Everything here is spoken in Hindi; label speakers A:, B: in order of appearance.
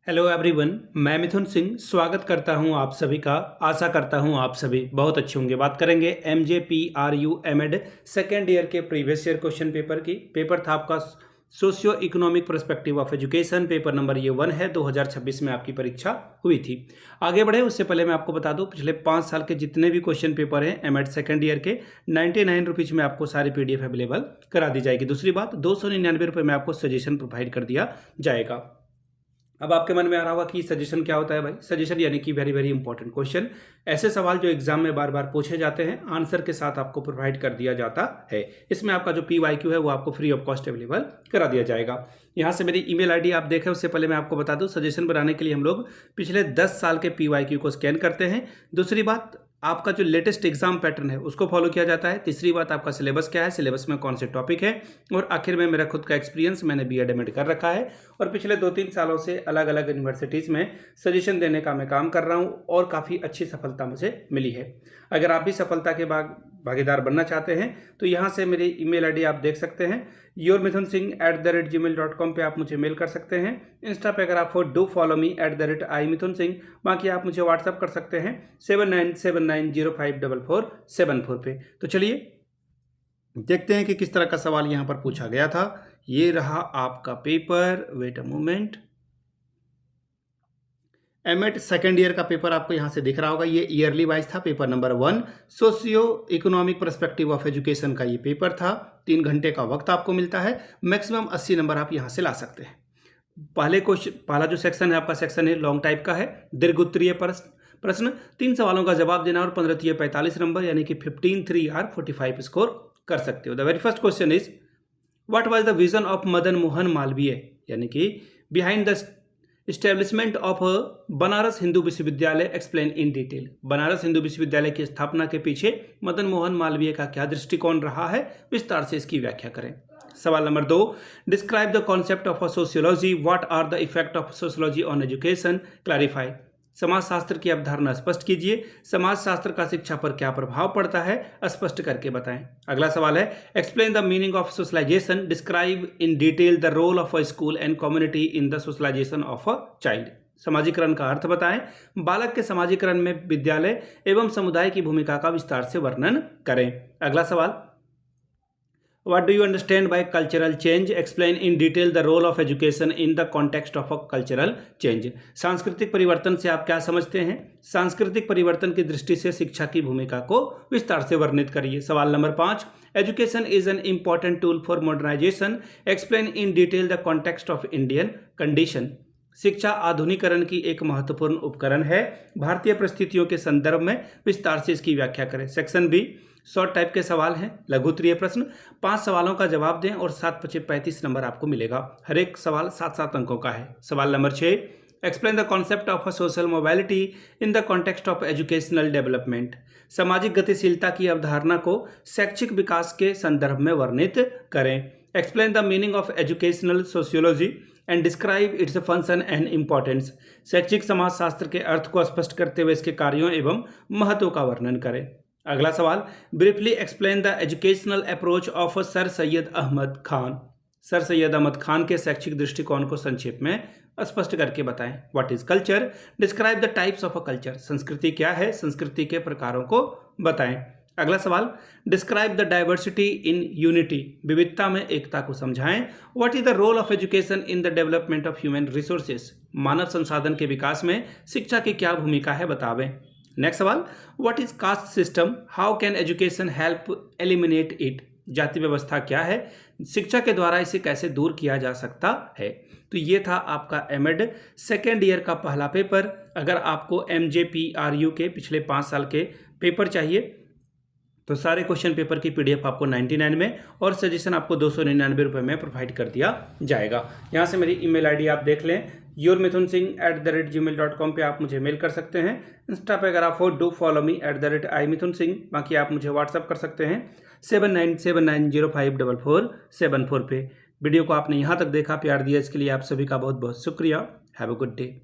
A: हेलो एवरीवन, मैं मिथुन सिंह स्वागत करता हूं आप सभी का। आशा करता हूं आप सभी बहुत अच्छे होंगे। बात करेंगे MJPRU एमएड सेकेंड ईयर के प्रीवियस ईयर क्वेश्चन पेपर की। पेपर था आपका socio economic perspective of education. Paper number ये 1 है। 2026 में आपकी परीक्षा हुई थी। आगे बढ़े उससे पहले मैं आपको बता दूं, पिछले 5 साल के जितने भी क्वेश्चन पेपर हैं एमएड सेकेंड ईयर के 99 रुपीज़ में आपको सारी PDF अवेलेबल करा दी जाएगी। दूसरी बात, 299 रुपये में आपको सजेशन प्रोवाइड कर दिया जाएगा। अब आपके मन में आ रहा होगा कि सजेशन क्या होता है भाई। सजेशन यानी कि वेरी वेरी इंपॉर्टेंट क्वेश्चन, ऐसे सवाल जो एग्जाम में बार बार पूछे जाते हैं, आंसर के साथ आपको प्रोवाइड कर दिया जाता है। इसमें आपका जो PYQ है वो आपको फ्री ऑफ कॉस्ट अवेलेबल करा दिया जाएगा। यहाँ से मेरी ईमेल आईडी आप देखें, उससे पहले मैं आपको बता दूं, सजेशन बनाने के लिए हम लोग पिछले 10 साल के PYQ को स्कैन करते हैं। दूसरी बात, आपका जो लेटेस्ट एग्जाम पैटर्न है उसको फॉलो किया जाता है। तीसरी बात, आपका सिलेबस क्या है, सिलेबस में कौन से टॉपिक है। और आखिर में मेरा खुद का एक्सपीरियंस, मैंने B.Ed एमएड कर रखा है और पिछले 2-3 सालों से अलग अलग यूनिवर्सिटीज़ में सजेशन देने का मैं काम कर रहा हूँ और काफ़ी अच्छी सफलता मुझे मिली है। अगर आप भी सफलता के भागीदार बनना चाहते हैं तो यहाँ से मेरी ईमेल आईडी आप देख सकते हैं, yourmithunsingh@gmail.com पे आप मुझे मेल कर सकते हैं। इंस्टा पे अगर आप डू फॉलो मी @imithunsingh। बाकी आप मुझे व्हाट्सअप कर सकते हैं 7979054474 पे। तो चलिए देखते हैं कि किस तरह का सवाल यहाँ पर पूछा गया था। ये रहा आपका paper, wait a moment. MEd second year का पेपर आपको यहाँ से दिख रहा होगा, ये ईयरली वाइज था। Paper number 1 socio economic perspective of education का ये पेपर था। 3 घंटे का वक्त आपको मिलता है। मैक्सिमम 80 नंबर आप यहाँ से ला सकते हैं। पहला जो सेक्शन है आपका, सेक्शन है लॉन्ग टाइप का है, दीर्घोत्तरीय प्रश्न। 3 सवालों का जवाब देना और 15 45 नंबर यानी कि 15 3 और 45 स्कोर कर सकते हो। The very first question is, what was the vision of Madan Mohan Malaviya, यानी कि behind the establishment of Banaras Hindu Vishwavidyalaya, explain in detail. Banaras Hindu Vishwavidyalaya की स्थापना के पीछे मदन मोहन मालवीय का क्या दृष्टिकोण रहा है, विस्तार से इसकी व्याख्या करें। सवाल नंबर 2, describe the concept of sociology, what are the effect of sociology on education, clarify. समाजशास्त्र की अवधारणा स्पष्ट कीजिए। समाजशास्त्र का शिक्षा पर क्या प्रभाव पड़ता है, स्पष्ट करके बताएं। अगला सवाल है, explain the meaning of socialization, describe in detail the role of a school and community in the socialization of a child. समाजीकरण का अर्थ बताएं। बालक के समाजीकरण में विद्यालय एवं समुदाय की भूमिका का विस्तार से वर्णन करें। अगला सवाल, What do you understand by cultural change? Explain in detail the role of education in the context of a cultural change. सांस्कृतिक परिवर्तन से आप क्या समझते हैं? सांस्कृतिक परिवर्तन की दृष्टि से शिक्षा की भूमिका को विस्तार से वर्णित करिए। सवाल number 5, Education is an important tool for modernization. Explain in detail the context of Indian condition. शिक्षा आधुनिकरण की एक महत्वपूर्ण उपकरण है, भारतीय परिस्थितियों के संदर्भ में विस्तार से इसकी व्याख्या करें। सेक्शन बी, शॉर्ट टाइप के सवाल हैं, लघु उत्तरीय प्रश्न। 5 सवालों का जवाब दें और 7-35 नंबर आपको मिलेगा। हर एक सवाल 7-7 अंकों का है। सवाल number 6, explain the concept of a social mobility in the context of educational development. सामाजिक गतिशीलता की अवधारणा को शैक्षिक विकास के संदर्भ में वर्णित करें। Explain the meaning of educational sociology and describe its function and importance. शैक्षिक समाजशास्त्र के अर्थ को स्पष्ट करते हुए इसके कार्यों एवं महत्व का वर्णन करें। अगला सवाल, briefly explain the educational approach of Sir Syed Ahmad Khan. Sir Syed Ahmad Khan के शैक्षिक दृष्टिकोण को संक्षेप में स्पष्ट करके बताएं। What is culture, describe the types of a culture. संस्कृति क्या है, संस्कृति के प्रकारों को बताएं। अगला सवाल, describe the diversity in unity. विविधता में एकता को समझाएं। What is the role of education in the development of human resources. मानव संसाधन के विकास में शिक्षा की क्या भूमिका है, बतावें। नेक्स्ट सवाल, what is caste system, how can education help eliminate it. जाति व्यवस्था क्या है, शिक्षा के द्वारा इसे कैसे दूर किया जा सकता है। तो ये था आपका एमएड सेकेंड ईयर का पहला पेपर। अगर आपको MJPRU के पिछले 5 साल के पेपर चाहिए तो सारे क्वेश्चन पेपर की PDF आपको 99 में और सजेशन आपको 299 रुपये में प्रोवाइड कर दिया जाएगा। यहाँ से मेरी ईमेल आईडी आप देख लें, yourmithunsingh@gmail.com पे आप मुझे मेल कर सकते हैं। इंस्टा पे अगर आप डू फॉलो मी @imithunsingh। बाकी आप मुझे व्हाट्सअप कर सकते हैं 7979054474 पे। वीडियो को आपने यहाँ तक देखा, प्यार दिया, इसके लिए आप सभी का बहुत बहुत शुक्रिया। Have a good day.